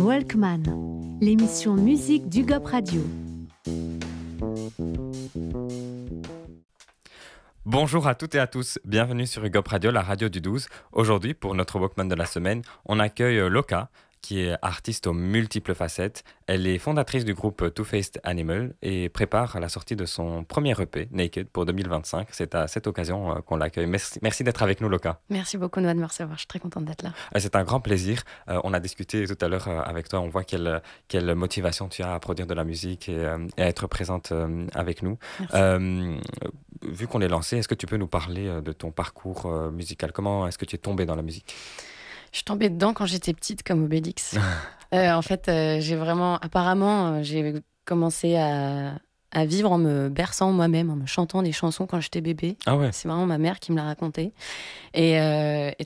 Walkman, l'émission musique du GOP Radio. Bonjour à toutes et à tous, bienvenue sur UGOP Radio, la radio du 12. Aujourd'hui, pour notre Walkman de la semaine, on accueille Loka, qui est artiste aux multiples facettes. Elle est fondatrice du groupe Two-Faced Animal et prépare la sortie de son premier EP, Naked, pour 2025. C'est à cette occasion qu'on l'accueille. Merci d'être avec nous, Loka. Merci beaucoup, Noah, de me recevoir. Je suis très contente d'être là. C'est un grand plaisir. On a discuté tout à l'heure avec toi. On voit quelle motivation tu as à produire de la musique et à être présente avec nous. Vu qu'on est lancé, est-ce que tu peux nous parler de ton parcours musical? Comment est-ce que tu es tombée dans la musique? Je suis tombée dedans quand j'étais petite, comme Obélix. En fait, j'ai commencé à vivre en me berçant moi-même, en me chantant des chansons quand j'étais bébé. Ah ouais. C'est vraiment ma mère qui me l'a raconté. Et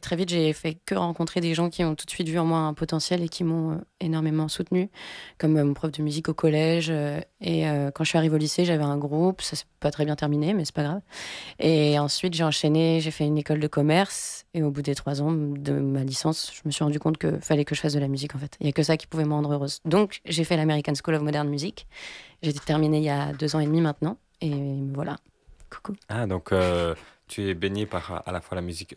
très vite, j'ai fait que rencontrer des gens qui ont tout de suite vu en moi un potentiel et qui m'ont énormément soutenue, comme mon prof de musique au collège. Quand je suis arrivée au lycée, j'avais un groupe. Ça s'est pas très bien terminé, mais c'est pas grave. Et ensuite, j'ai enchaîné, j'ai fait une école de commerce. Et au bout des 3 ans de ma licence, je me suis rendu compte qu'il fallait que je fasse de la musique, en fait. Il n'y a que ça qui pouvait me rendre heureuse. Donc, j'ai fait l'American School of Modern Music. J'ai terminé il y a 2 ans et demi maintenant. Et voilà. Coucou. Ah, donc tu es baignée par à la fois la musique,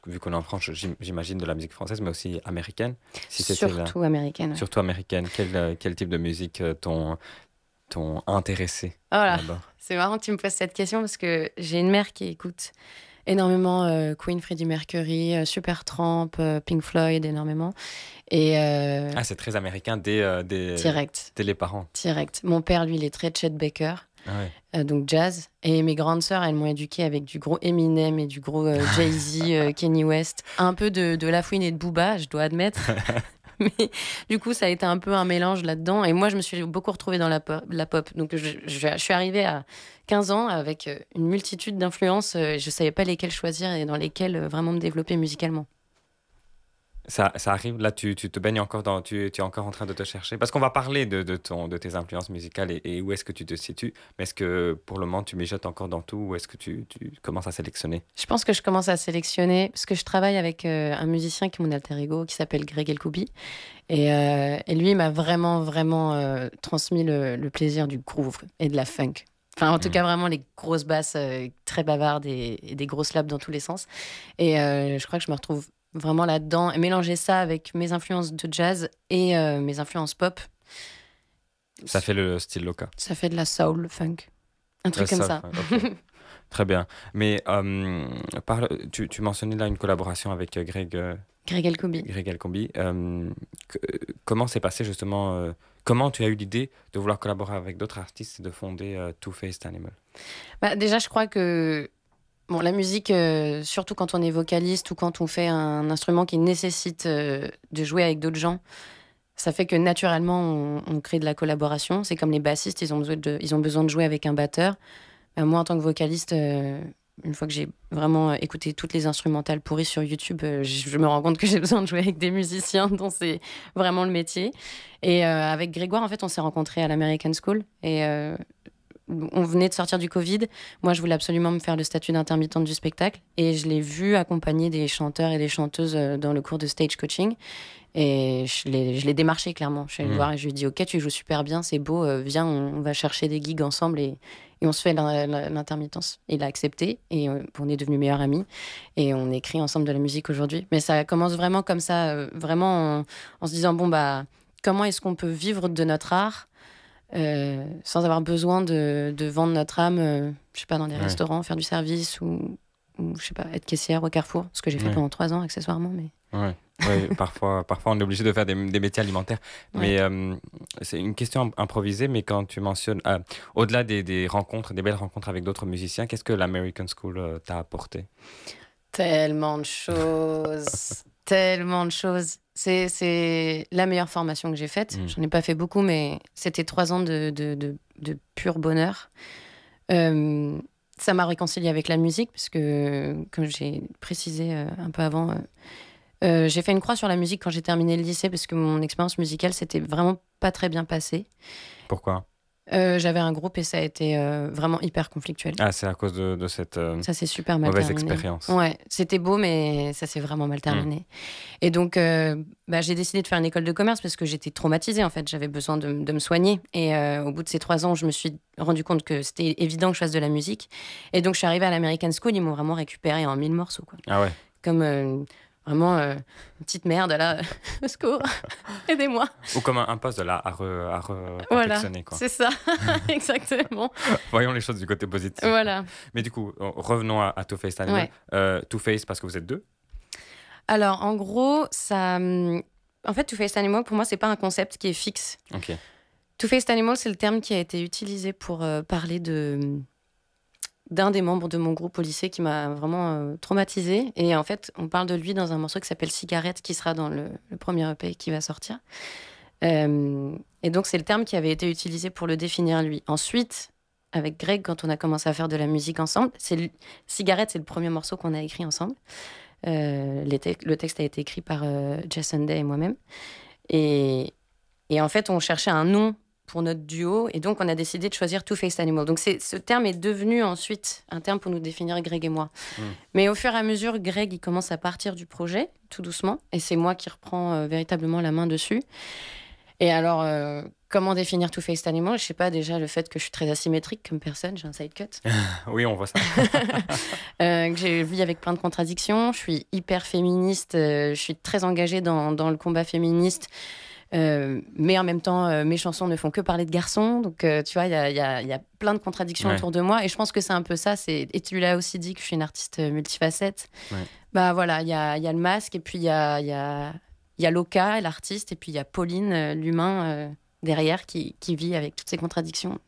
vu qu'on est en France, j'imagine de la musique française, mais aussi américaine. Surtout américaine. Ouais. Surtout américaine. Quel type de musique t'ont intéressé d'abord? C'est marrant que tu me poses cette question parce que j'ai une mère qui écoute énormément Queen, Freddie Mercury, Supertramp, Pink Floyd, énormément. Ah, c'est très américain direct. dès les parents. Direct. Mon père, lui, il est très Chet Baker. Ah ouais. Donc jazz. Et mes grandes sœurs, elles m'ont éduquée avec du gros Eminem et du gros Jay-Z, Kanye West. Un peu de Lafouine et de Booba, je dois admettre. Mais du coup, ça a été un peu un mélange là-dedans. Et moi, je me suis beaucoup retrouvée dans la pop. Donc, je suis arrivée à 15 ans avec une multitude d'influences. Je ne savais pas lesquelles choisir et dans lesquelles vraiment me développer musicalement. Ça arrive, là, tu te baignes encore tu es encore en train de te chercher. Parce qu'on va parler de tes influences musicales et où est-ce que tu te situes. Mais est-ce que, pour le moment, tu mijotes encore dans tout ou est-ce que tu commences à sélectionner? Je pense que je commence à sélectionner parce que je travaille avec un musicien qui est mon alter ego, qui s'appelle Greg Elkoubi. Et lui, il m'a vraiment, vraiment transmis le plaisir du groove et de la funk. Enfin, en tout cas, vraiment les grosses basses très bavardes et des grosses slaps dans tous les sens. Et je crois que je me retrouve vraiment là-dedans, et mélanger ça avec mes influences de jazz et mes influences pop. Ça fait le style Loka. Ça fait de la soul, funk, un truc comme ça. Okay. Très bien. Mais tu mentionnais là une collaboration avec Greg Elkoubi. Greg Elkoubi. Comment s'est passé justement comment tu as eu l'idée de vouloir collaborer avec d'autres artistes et de fonder Two-Faced Animal? Déjà, je crois que la musique, surtout quand on est vocaliste ou quand on fait un instrument qui nécessite de jouer avec d'autres gens, ça fait que naturellement, on crée de la collaboration. C'est comme les bassistes, ils ont besoin de jouer avec un batteur. Moi, en tant que vocaliste, une fois que j'ai vraiment écouté toutes les instrumentales pourries sur YouTube, je me rends compte que j'ai besoin de jouer avec des musiciens dont c'est vraiment le métier. Et avec Grégoire, en fait, on s'est rencontrés à l'American School. Et on venait de sortir du Covid. Moi, je voulais absolument me faire le statut d'intermittente du spectacle. Et je l'ai vu accompagner des chanteurs et des chanteuses dans le cours de stage coaching. Et je l'ai démarché, clairement. Je suis allée le voir et je lui ai dit « Ok, tu joues super bien, c'est beau. Viens, on va chercher des gigs ensemble et on se fait l'intermittence. » Il a accepté et on est devenus meilleurs amis. Et on écrit ensemble de la musique aujourd'hui. Mais ça commence vraiment comme ça, vraiment en se disant « Bon, comment est-ce qu'on peut vivre de notre art sans avoir besoin de vendre notre âme, je sais pas, dans des restaurants, faire du service ou je sais pas, être caissière au Carrefour, ce que j'ai fait pendant 3 ans accessoirement, mais... Oui, parfois on est obligé de faire des métiers alimentaires. Mais c'est une question improvisée, mais quand tu mentionnes, au-delà des rencontres, des belles rencontres avec d'autres musiciens, qu'est-ce que l'American School t'a apporté? Tellement de choses. Tellement de choses. C'est la meilleure formation que j'ai faite. J'en ai pas fait beaucoup, mais c'était 3 ans de pur bonheur. Ça m'a réconciliée avec la musique, parce que, comme j'ai précisé un peu avant, j'ai fait une croix sur la musique quand j'ai terminé le lycée, parce que mon expérience musicale s'était vraiment pas très bien passée. Pourquoi ? J'avais un groupe et ça a été vraiment hyper conflictuel. Ah, c'est à cause de cette Ça s'est super mal mauvaise terminé. expérience. Ouais, c'était beau, mais ça s'est vraiment mal terminé. Et donc, j'ai décidé de faire une école de commerce parce que j'étais traumatisée, en fait. J'avais besoin de me soigner. Et au bout de ces 3 ans, je me suis rendu compte que c'était évident que je fasse de la musique. Et donc, je suis arrivée à l'American School. Ils m'ont vraiment récupérée en 1000 morceaux, quoi. Ah ouais. Comme vraiment une petite merde, là. Au secours, aidez-moi. Ou comme un poste là à Voilà, perfectionner, quoi. c'est ça, exactement. Voyons les choses du côté positif. Voilà. Mais du coup, revenons à Two Faced Animal. Two Faced parce que vous êtes 2. Alors, en gros, ça... En fait, Two Faced Animal, pour moi, c'est pas un concept qui est fixe. Ok. Two Faced Animal, c'est le terme qui a été utilisé pour parler d'un des membres de mon groupe au lycée qui m'a vraiment traumatisée. Et en fait, on parle de lui dans un morceau qui s'appelle Cigarette, qui sera dans le premier EP qui va sortir. Et donc, c'est le terme qui avait été utilisé pour le définir lui. Ensuite, avec Greg, quand on a commencé à faire de la musique ensemble, Cigarette, c'est le premier morceau qu'on a écrit ensemble. Le texte a été écrit par Jason Day et moi-même. Et en fait, on cherchait un nom pour notre duo, et donc on a décidé de choisir Two Faced Animal. Donc ce terme est devenu ensuite un terme pour nous définir, Greg et moi. Mais au fur et à mesure, Greg, il commence à partir du projet, tout doucement, et c'est moi qui reprends véritablement la main dessus. Et alors, comment définir Two Faced Animal ? Je sais pas, déjà le fait que je suis très asymétrique comme personne, j'ai un side cut. Oui, on voit ça. Que j'ai vu avec plein de contradictions. Je suis hyper féministe, je suis très engagée dans le combat féministe. Mais en même temps, mes chansons ne font que parler de garçons. Donc, tu vois, il y a plein de contradictions autour de moi. Et je pense que c'est un peu ça. Et tu l'as aussi dit que je suis une artiste multifacette. Ouais. Bah voilà, il y a le masque, et puis il y a Loka, l'artiste, et puis il y a Pauline, l'humain, derrière, qui vit avec toutes ces contradictions.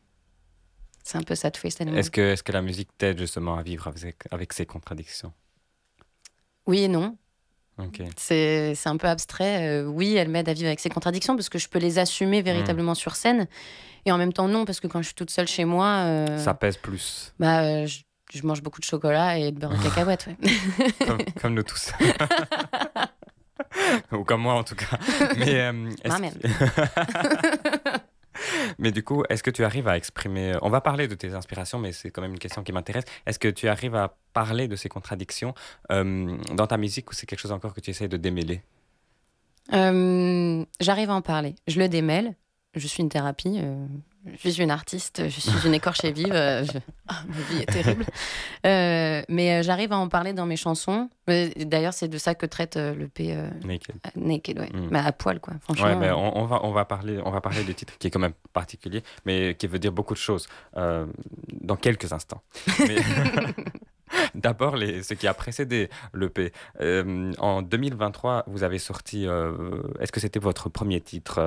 C'est un peu ça, Two Faced Animal. Est-ce que la musique t'aide justement à vivre avec ces contradictions ? Oui et non. Okay. C'est un peu abstrait. Oui, elle m'aide à vivre avec ces contradictions parce que je peux les assumer véritablement sur scène. Et en même temps, non, parce que quand je suis toute seule chez moi... ça pèse plus. Je mange beaucoup de chocolat et de beurre de cacahuète. Ouais. comme nous tous. Ou comme moi, en tout cas. Mais, mais du coup, est-ce que tu arrives à exprimer... On va parler de tes inspirations, mais c'est quand même une question qui m'intéresse. Est-ce que tu arrives à parler de ces contradictions dans ta musique, ou c'est quelque chose encore que tu essayes de démêler ? J'arrive à en parler. Je le démêle. Je suis une thérapie. Je suis une artiste. Je suis une écorchée vive. Ma vie est terrible. Mais j'arrive à en parler dans mes chansons. D'ailleurs, c'est de ça que traite l'EP Naked, ouais. Mais à poil, quoi. Franchement. Ouais, mais on va parler du titre qui est quand même particulier, mais qui veut dire beaucoup de choses dans quelques instants. Mais... D'abord, ce qui a précédé l'EP. En 2023, vous avez sorti... est-ce que c'était votre premier titre,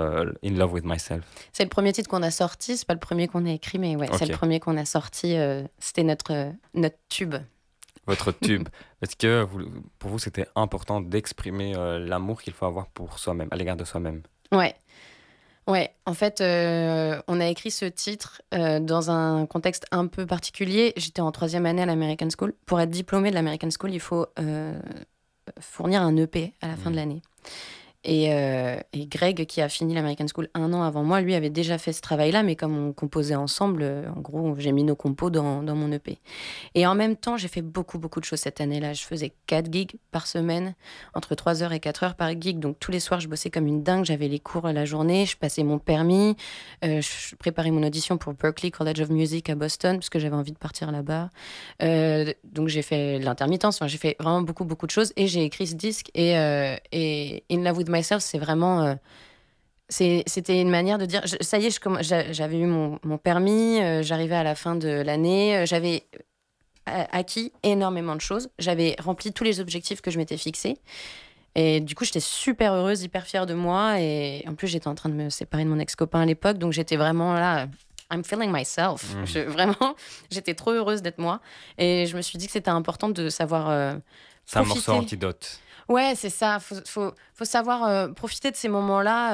In Love With Myself ? C'est le premier titre qu'on a sorti. C'est pas le premier qu'on a écrit, mais ouais, c'est le premier qu'on a sorti. C'était notre tube. Votre tube. Est-ce que pour vous, c'était important d'exprimer l'amour qu'il faut avoir pour soi-même, à l'égard de soi-même ? Ouais, en fait, on a écrit ce titre dans un contexte un peu particulier. J'étais en 3e année à l'American School. Pour être diplômée de l'American School, il faut fournir un EP à la fin de l'année. Et Greg, qui a fini l'American School 1 an avant moi, lui avait déjà fait ce travail-là, mais comme on composait ensemble, en gros, j'ai mis nos compos dans mon EP. Et en même temps, j'ai fait beaucoup de choses cette année-là. Je faisais 4 gigs par semaine, entre 3 heures et 4 heures par gig. Donc tous les soirs, je bossais comme une dingue. J'avais les cours la journée, je passais mon permis, je préparais mon audition pour Berklee College of Music à Boston, parce que j'avais envie de partir là-bas. Donc j'ai fait l'intermittence, j'ai fait vraiment beaucoup de choses. Et j'ai écrit ce disque, et In Love With Myself, c'est vraiment... c'était une manière de dire... Ça y est, j'avais eu mon permis, j'arrivais à la fin de l'année, j'avais acquis énormément de choses, j'avais rempli tous les objectifs que je m'étais fixés. Et du coup, j'étais super heureuse, hyper fière de moi. Et en plus, j'étais en train de me séparer de mon ex-copain à l'époque, donc j'étais vraiment là... I'm feeling myself. Vraiment, j'étais trop heureuse d'être moi. Et je me suis dit que c'était important de savoir c'est un morceau antidote. Ouais, c'est ça. Faut savoir profiter de ces moments-là.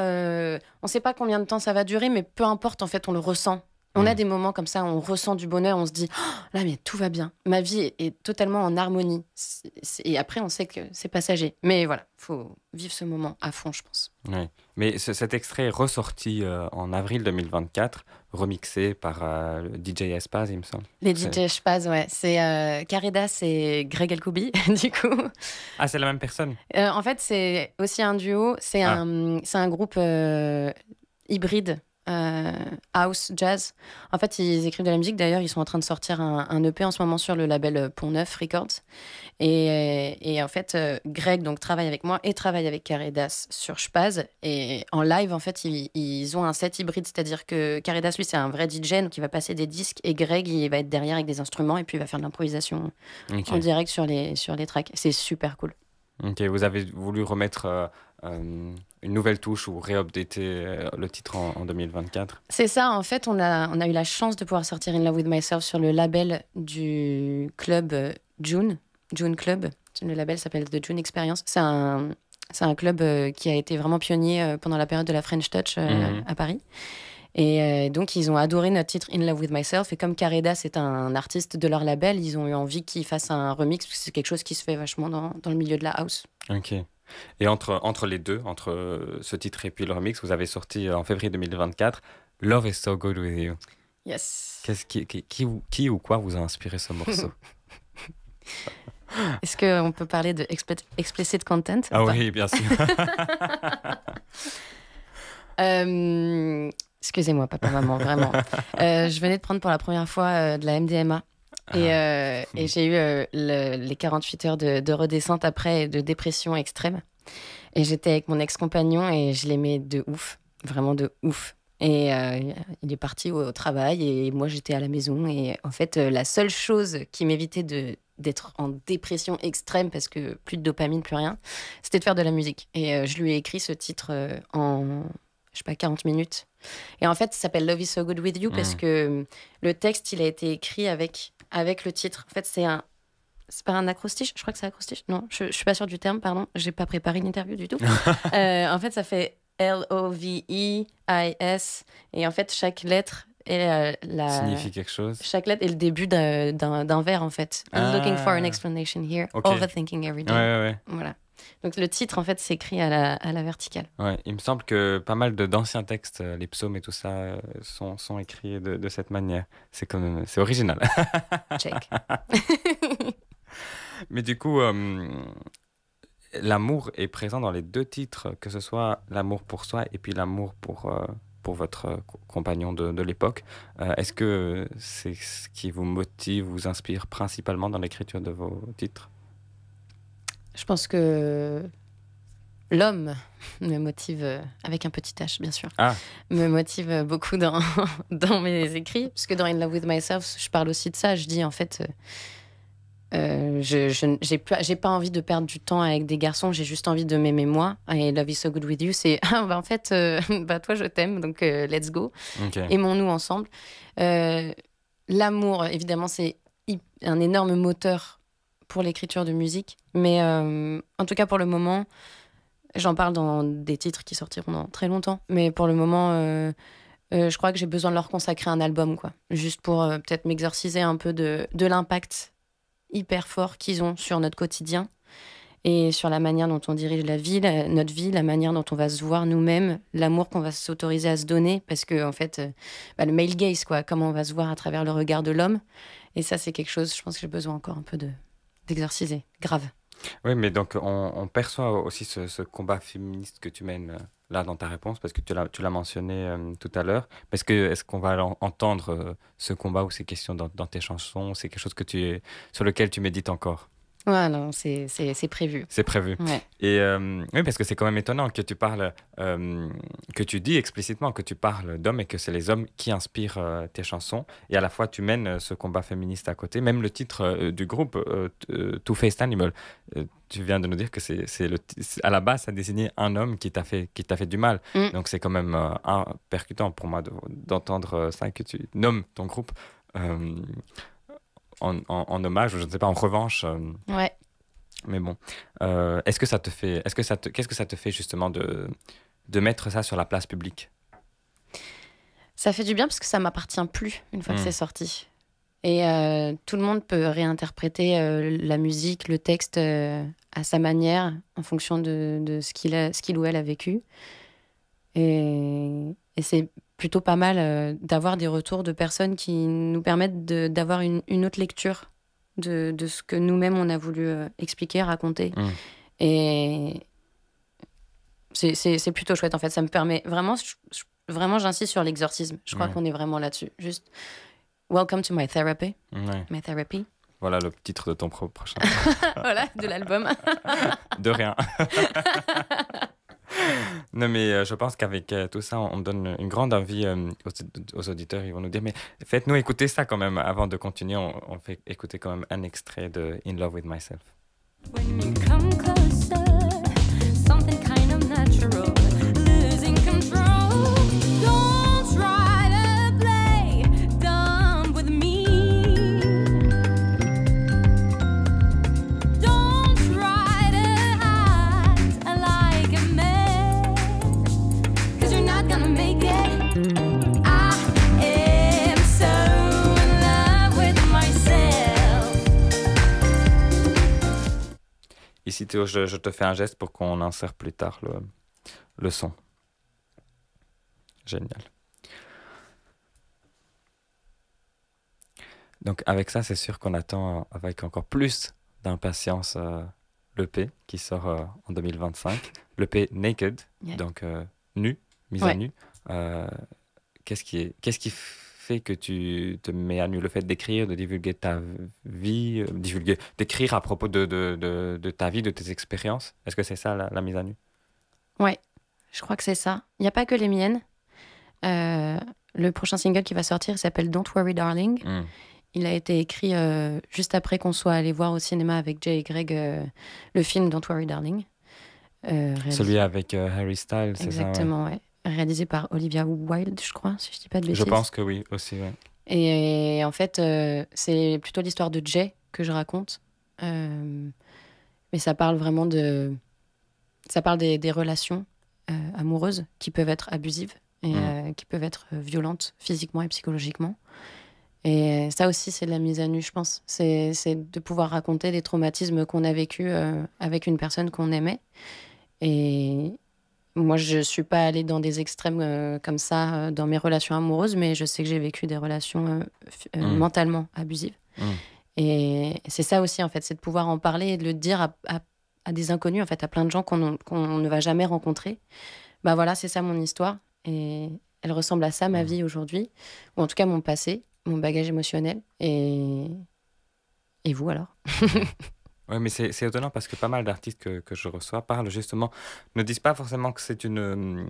On ne sait pas combien de temps ça va durer, mais peu importe, en fait, on le ressent. On a des moments comme ça où on ressent du bonheur, on se dit oh, là mais tout va bien, ma vie est totalement en harmonie. Et après on sait que c'est passager. Mais voilà, faut vivre ce moment à fond, je pense. Oui. Mais cet extrait est ressorti en avril 2024, remixé par le DJ Espaz, il me semble. Les DJ Espaz, ouais. C'est Karedas et Greg Elkoubi, du coup. Ah, c'est la même personne? En fait, c'est aussi un duo. C'est un groupe hybride. House, jazz. En fait, ils écrivent de la musique. D'ailleurs, ils sont en train de sortir un EP en ce moment sur le label Pont Neuf Records. Et en fait, Greg donc, travaille avec moi et travaille avec Karedas sur Spaz. Et en live, en fait, ils ont un set hybride. C'est-à-dire que Karedas, lui, c'est un vrai DJ, donc il va passer des disques. Et Greg, il va être derrière avec des instruments et puis il va faire de l'improvisation en direct sur les tracks. C'est super cool. Ok, vous avez voulu remettre une nouvelle touche ou réupdater le titre en 2024? C'est ça, en fait, on a eu la chance de pouvoir sortir In Love With Myself sur le label du club June Club. Le label s'appelle The June Experience. C'est un club qui a été vraiment pionnier pendant la période de la French Touch à Paris. Et donc, ils ont adoré notre titre In Love With Myself. Et comme Karedas est un artiste de leur label, ils ont eu envie qu'il fasse un remix, parce que c'est quelque chose qui se fait vachement dans le milieu de la house. Ok. Et entre les deux, entre ce titre et puis le remix, vous avez sorti en février 2024 Love Is So Good With You. Yes. Qui ou quoi vous a inspiré ce morceau? Est-ce qu'on peut parler de explicit content? Ah oui, bien sûr. Excusez-moi, papa, maman, vraiment. Je venais de prendre pour la première fois de la MDMA. Et j'ai eu les 48 heures de redescente après, de dépression extrême. Et j'étais avec mon ex-compagnon et je l'aimais de ouf, vraiment de ouf. Et il est parti au travail et moi j'étais à la maison. Et en fait, la seule chose qui m'évitait d'être en dépression extrême, parce que plus de dopamine, plus rien, c'était de faire de la musique. Et je lui ai écrit ce titre en, je sais pas, 40 minutes. Et en fait, ça s'appelle Love Is So Good With You parce que le texte, il a été écrit avec le titre. En fait, c'est pas un acrostiche? Je crois que c'est acrostiche. Non, je suis pas sûre du terme, pardon. J'ai pas préparé une interview du tout. En fait, ça fait L-O-V-E-I-S. Et en fait, chaque lettre est signifie quelque chose. Chaque lettre est le début d'un vers, en fait. I'm looking for an explanation here. Okay. Overthinking every day. Ouais. Voilà. Donc le titre, en fait, s'écrit à la verticale. Ouais, il me semble que pas mal d'anciens textes, les psaumes et tout ça, sont écrits de cette manière. C'est original. Check. Mais du coup, l'amour est présent dans les deux titres, que ce soit l'amour pour soi et puis l'amour pour votre compagnon de l'époque. Est-ce que c'est ce qui vous motive, vous inspire principalement dans l'écriture de vos titres? Je pense que l'homme me motive, avec un petit H bien sûr, me motive beaucoup dans mes écrits. Parce que dans In Love With Myself, je parle aussi de ça. Je dis en fait, j'ai pas envie de perdre du temps avec des garçons, j'ai juste envie de m'aimer moi. Et Love Is So Good With You, c'est en fait, toi je t'aime, donc let's go. Okay. Aimons-nous ensemble. L'amour, évidemment, c'est un énorme moteur pour l'écriture de musique, mais en tout cas pour le moment, j'en parle dans des titres qui sortiront dans très longtemps, mais pour le moment je crois que j'ai besoin de leur consacrer un album, quoi, juste pour peut-être m'exorciser un peu de l'impact hyper fort qu'ils ont sur notre quotidien et sur la manière dont on dirige notre vie, la manière dont on va se voir nous-mêmes, l'amour qu'on va s'autoriser à se donner, parce que en fait, le male gaze, quoi, comment on va se voir à travers le regard de l'homme, et ça c'est quelque chose, je pense que j'ai besoin encore un peu d'exorciser, grave. Oui, mais donc on perçoit aussi ce combat féministe que tu mènes là dans ta réponse, parce que tu l'as mentionné tout à l'heure. Est-ce qu'on va entendre ce combat ou ces questions dans tes chansons? C'est quelque chose sur lequel tu médites encore? Ouais, non, c'est prévu. C'est prévu. Ouais. Et oui, parce que c'est quand même étonnant que tu parles, que tu dis explicitement que tu parles d'hommes et que c'est les hommes qui inspirent tes chansons. Et à la fois, tu mènes ce combat féministe à côté. Même le titre du groupe, Two Faced Animal, tu viens de nous dire que à la base, ça désignait un homme qui t'a fait du mal. Donc c'est quand même percutant pour moi d'entendre ça, que tu nommes ton groupe. En hommage, ou je ne sais pas, en revanche. Ouais. Mais bon, qu'est-ce que ça te fait justement de mettre ça sur la place publique? Ça fait du bien parce que ça m'appartient plus une fois que c'est sorti. Et tout le monde peut réinterpréter la musique, le texte à sa manière, en fonction de ce qu'il ou elle a vécu. Et c'est plutôt pas mal d'avoir des retours de personnes qui nous permettent d'avoir une autre lecture de ce que nous-mêmes on a voulu expliquer, raconter. Et c'est plutôt chouette en fait. Ça me permet vraiment, vraiment j'insiste sur l'exorcisme. Je crois qu'on est vraiment là-dessus. Juste, welcome to my therapy. My therapy. Voilà le titre de ton prochain. Voilà, de l'album. De rien. Non, mais je pense qu'avec tout ça, on donne une grande envie aux auditeurs. Ils vont nous dire, mais faites-nous écouter ça quand même. Avant de continuer, on fait écouter quand même un extrait de In Love With Myself. When you come closer, something kind of natural, losing control. Don't try to play dumb with me. Don't try to act like a man, 'cause you're not gonna make it. I am so in love with myself. Ici, Théo, je te fais un geste pour qu'on insère plus tard le son. Génial. Donc, avec ça, c'est sûr qu'on attend avec encore plus d'impatience l'EP qui sort en 2025. L'EP Naked, donc nu, mise à nu. Qu'est-ce qui fait que tu te mets à nu? Le fait d'écrire, de divulguer ta vie, d'écrire à propos de ta vie, de tes expériences. Est-ce que c'est ça la mise à nu? Ouais, je crois que c'est ça. Il n'y a pas que les miennes. Le prochain single qui va sortir s'appelle Don't Worry Darling. Il a été écrit juste après qu'on soit allé voir au cinéma avec Jay et Greg le film Don't Worry Darling. Celui avec Harry Styles, c'est ça? Exactement, ouais. Réalisé par Olivia Wilde, je crois, si je dis pas de bêtises. Je pense que oui, aussi, ouais. Et en fait, c'est plutôt l'histoire de Jay que je raconte. Mais ça parle vraiment ça parle des relations amoureuses qui peuvent être abusives et qui peuvent être violentes physiquement et psychologiquement. Et ça aussi, c'est de la mise à nu, je pense. C'est de pouvoir raconter des traumatismes qu'on a vécus avec une personne qu'on aimait. Et moi, je ne suis pas allée dans des extrêmes comme ça dans mes relations amoureuses, mais je sais que j'ai vécu des relations mentalement abusives. Et c'est ça aussi, en fait, c'est de pouvoir en parler et de le dire à des inconnus, en fait, à plein de gens qu'on ne va jamais rencontrer. Bah voilà, c'est ça mon histoire. Et elle ressemble à ça, ma vie aujourd'hui. Ou en tout cas, mon passé, mon bagage émotionnel. Et vous, alors? Oui, mais c'est étonnant parce que pas mal d'artistes que je reçois parlent justement, ne disent pas forcément que c'est une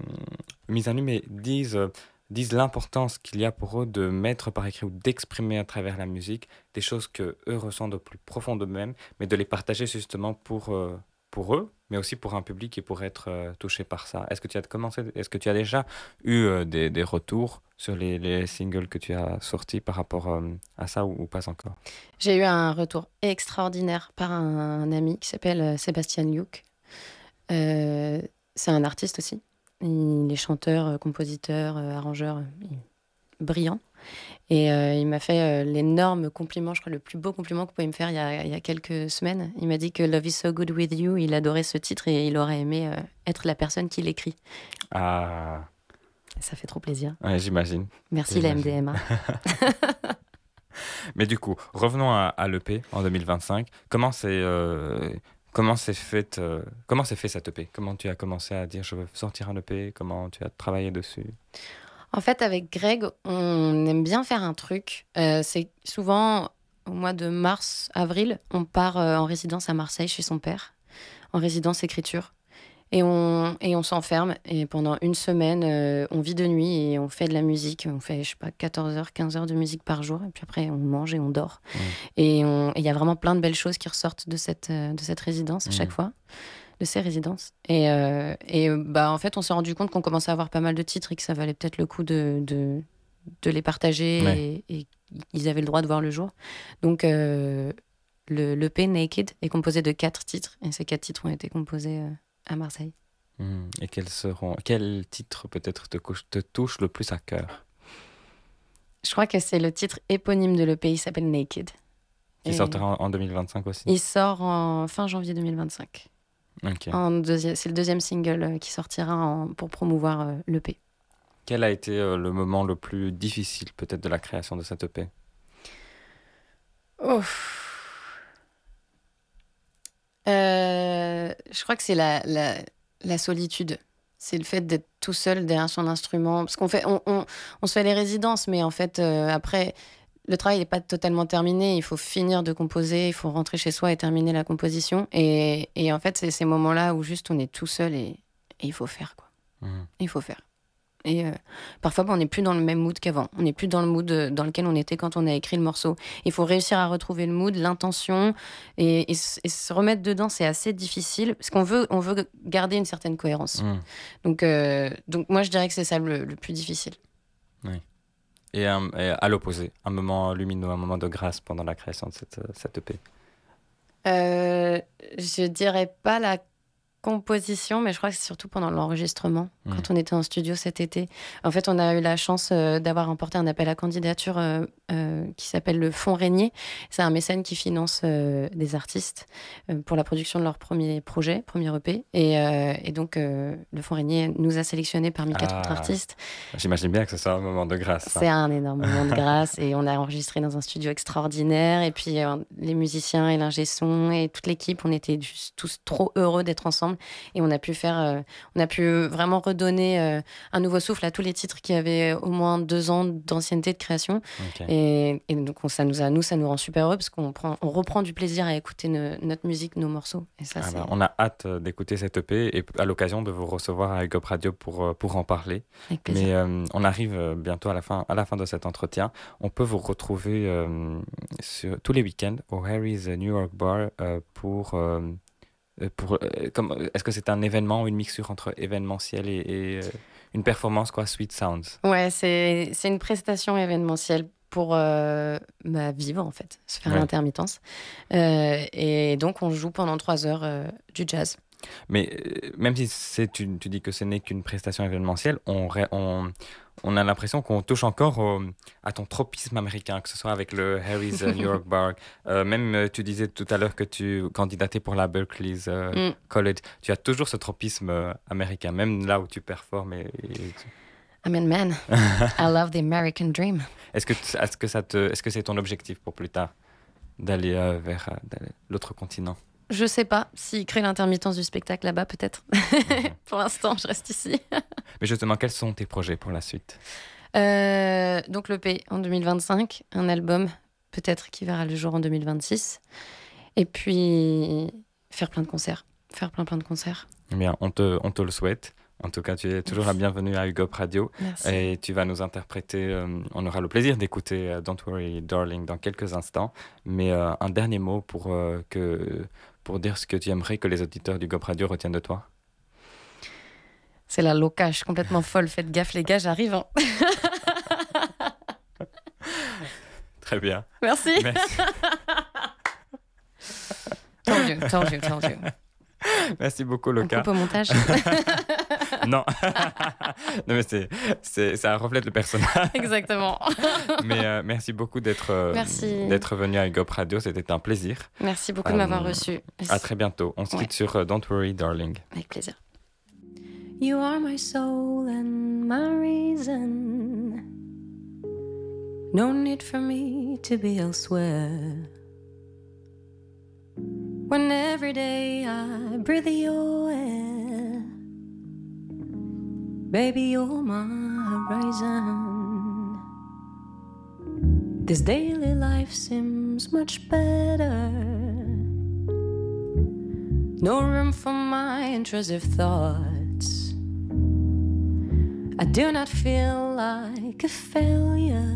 mise à nu, mais disent l'importance qu'il y a pour eux de mettre par écrit ou d'exprimer à travers la musique des choses que eux ressentent au plus profond d'eux-mêmes, mais de les partager justement pour eux, mais aussi pour un public qui pourrait être touché par ça. Est-ce que tu as déjà eu des retours sur les singles que tu as sortis par rapport à ça ou pas encore? J'ai eu un retour extraordinaire par un ami qui s'appelle Sébastien Luke. C'est un artiste aussi. Il est chanteur, compositeur, arrangeur, brillant. Et il m'a fait l'énorme compliment, je crois le plus beau compliment que vous pouvez me faire il y a quelques semaines. Il m'a dit que Love is so good with you, il adorait ce titre et il aurait aimé être la personne qui l'écrit. Ah. Ça fait trop plaisir. Ouais, j'imagine. Merci la MDMA. Mais du coup, revenons à l'EP en 2025. Comment s'est fait cette EP? Comment tu as commencé à dire je veux sortir un EP? Comment tu as travaillé dessus? En fait, avec Greg, on aime bien faire un truc. C'est souvent au mois de mars, avril, on part en résidence à Marseille chez son père, en résidence écriture. Et on s'enferme. Et pendant une semaine, on vit de nuit et on fait de la musique. On fait, je sais pas, 14 heures, 15 heures de musique par jour. Et puis après, on mange et on dort. Et il y a vraiment plein de belles choses qui ressortent de cette résidence à chaque fois, de ces résidences. Et en fait, on s'est rendu compte qu'on commençait à avoir pas mal de titres et que ça valait peut-être le coup de les partager et ils avaient le droit de voir le jour. Donc, l'EP Naked est composé de 4 titres. Et ces 4 titres ont été composés à Marseille. Et quels titres peut-être te touchent le plus à cœur? Je crois que c'est le titre éponyme de l'EP, il s'appelle Naked. Qui Et sortira en 2025 aussi. il sort en fin janvier 2025. Ok. C'est le deuxième single qui sortira pour promouvoir l'EP. Quel a été le moment le plus difficile peut-être de la création de cette EP? Je crois que c'est la solitude. C'est le fait d'être tout seul derrière son instrument. Parce on se fait les résidences, mais en fait, après, le travail n'est pas totalement terminé. Il faut finir de composer, il faut rentrer chez soi et terminer la composition. Et en fait, c'est ces moments-là où juste on est tout seul et il faut faire, quoi. Il faut faire. Et parfois, on n'est plus dans le même mood qu'avant. On n'est plus dans le mood dans lequel on était quand on a écrit le morceau. Il faut réussir à retrouver le mood, l'intention, et se remettre dedans, c'est assez difficile, parce qu'on veut garder une certaine cohérence. Donc moi, je dirais que c'est ça le plus difficile. Oui. Et à l'opposé, un moment lumineux, un moment de grâce pendant la création de cette EP? Je dirais pas la composition, mais je crois que c'est surtout pendant l'enregistrement, quand on était en studio cet été. En fait, on a eu la chance d'avoir remporté un appel à candidature qui s'appelle le Fonds Régnier. C'est un mécène qui finance des artistes pour la production de leur premier projet, premier EP. Et donc, le Fonds Régnier nous a sélectionnés parmi 4 autres artistes. J'imagine bien que ce soit un moment de grâce. C'est un énorme moment de grâce. Et on a enregistré dans un studio extraordinaire. Et puis, les musiciens et l'ingé son et toute l'équipe, on était juste tous trop heureux d'être ensemble. Et on a pu vraiment redonner un nouveau souffle à tous les titres qui avaient au moins 2 ans d'ancienneté de création. Okay. Et donc ça nous rend super heureux parce qu'on reprend du plaisir à écouter notre musique, nos morceaux. Et ça, on a hâte d'écouter cette EP et à l'occasion de vous recevoir à Hug Up Radio pour en parler. Avec plaisir. Mais on arrive bientôt à la fin de cet entretien. On peut vous retrouver tous les week-ends au Harry's New York Bar est-ce que c'est un événement ou une mixture entre événementiel et une performance, quoi, Sweet Sounds? Ouais, c'est une prestation événementielle pour vivre, en fait, se faire l'intermittence. Et donc, on joue pendant 3 heures du jazz. Mais même si tu dis que ce n'est qu'une prestation événementielle, on a l'impression qu'on touche encore à ton tropisme américain, que ce soit avec le Harry's New York Bar. Même tu disais tout à l'heure que tu candidatais pour la Berklee's College. Tu as toujours ce tropisme américain, même là où tu performes. I'm a man. I love the American dream. Est-ce que c'est ton objectif pour plus tard, d'aller vers l'autre continent? Je sais pas. S'ils créent l'intermittence du spectacle là-bas, peut-être. Pour l'instant, je reste ici. Mais justement, quels sont tes projets pour la suite? Donc l'EP en 2025, un album peut-être qui verra le jour en 2026. Et puis, faire plein de concerts. Faire plein de concerts. Eh bien, on te le souhaite. En tout cas, tu es toujours la bienvenue à Hug Up Radio. Merci. Et tu vas nous interpréter, on aura le plaisir d'écouter Don't Worry Darling dans quelques instants. Mais un dernier mot pour dire ce que tu aimerais que les auditeurs du Hug Up Radio retiennent de toi. C'est la loca, je suis complètement folle. Faites gaffe les gars, j'arrive. Hein. Très bien. Merci. Told you. Merci beaucoup, Loka. On coupe au montage. Non. Non, mais ça reflète le personnage. Exactement. Mais merci beaucoup d'être venu à Hug Up Radio. C'était un plaisir. Merci beaucoup de m'avoir reçu. À très bientôt. On se quitte sur Don't Worry Darling. Avec plaisir. You are my soul and my reason. No need for me to be elsewhere. When every day I breathe your air, baby, you're my horizon. This daily life seems much better. No room for my intrusive thoughts. I do not feel like a failure.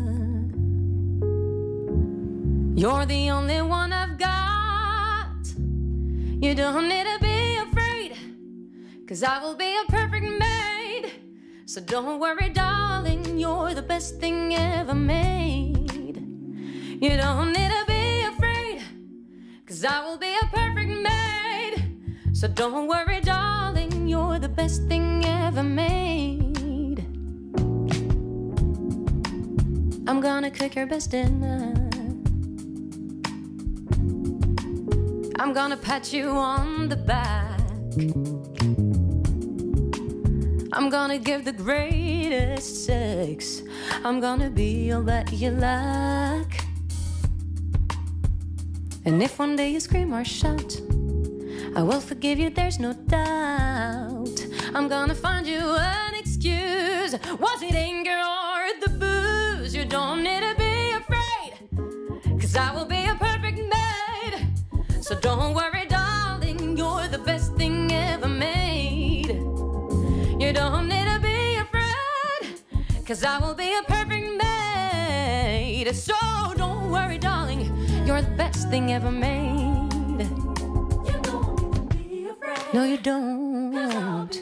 You're the only one I've got. You don't need to be afraid, 'cause I will be a perfect maid. So don't worry, darling, you're the best thing ever made. You don't need to be afraid, 'cause I will be a perfect maid. So don't worry, darling, you're the best thing ever made. I'm gonna cook your best dinner. I'm gonna pat you on the back. I'm gonna give the greatest sex. I'm gonna be all that you lack. And if one day you scream or shout, I will forgive you, there's no doubt. I'm gonna find you an excuse. Was it anger or the booze? You don't need to be afraid, 'cause I will be a perfect maid. So don't worry, darling, you're the best thing ever made. You don't need to be afraid, 'cause I will be a perfect maid. So don't worry, darling, you're the best thing ever made. You don't be afraid. No, you don't.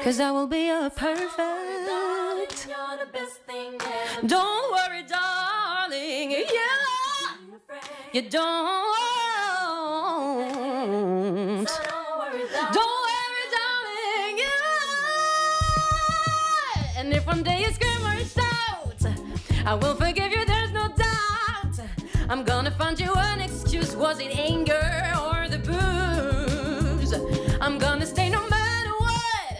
'Cause I will be a perfect. You're the best thing ever. Don't worry, darling, you don't. Don't worry, darling. Don't worry, darling, and if one day you scream or shout, I will forgive you, there's no doubt. I'm gonna find you an excuse. Was it anger or the booze? I'm gonna stay no matter what.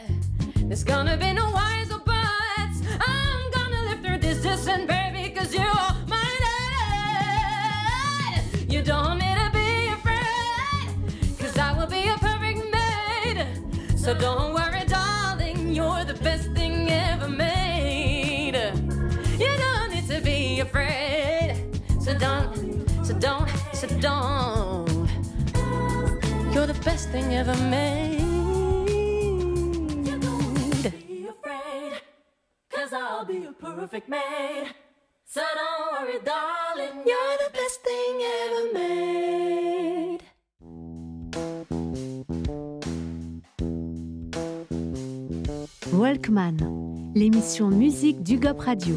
There's gonna be no whys or buts. I'm gonna live through this distance, baby, 'cause you're my dad. You don't need to be afraid, 'cause I will be a perfect maid. So don't worry, darling, you're the best thing ever made. You don't need to be afraid. So don't. You're the best thing ever made. Be afraid, 'cause I'll be a perfect maid. So don't worry, darling, You're the best thing ever made. Walkman, l'émission musique du GOP Radio.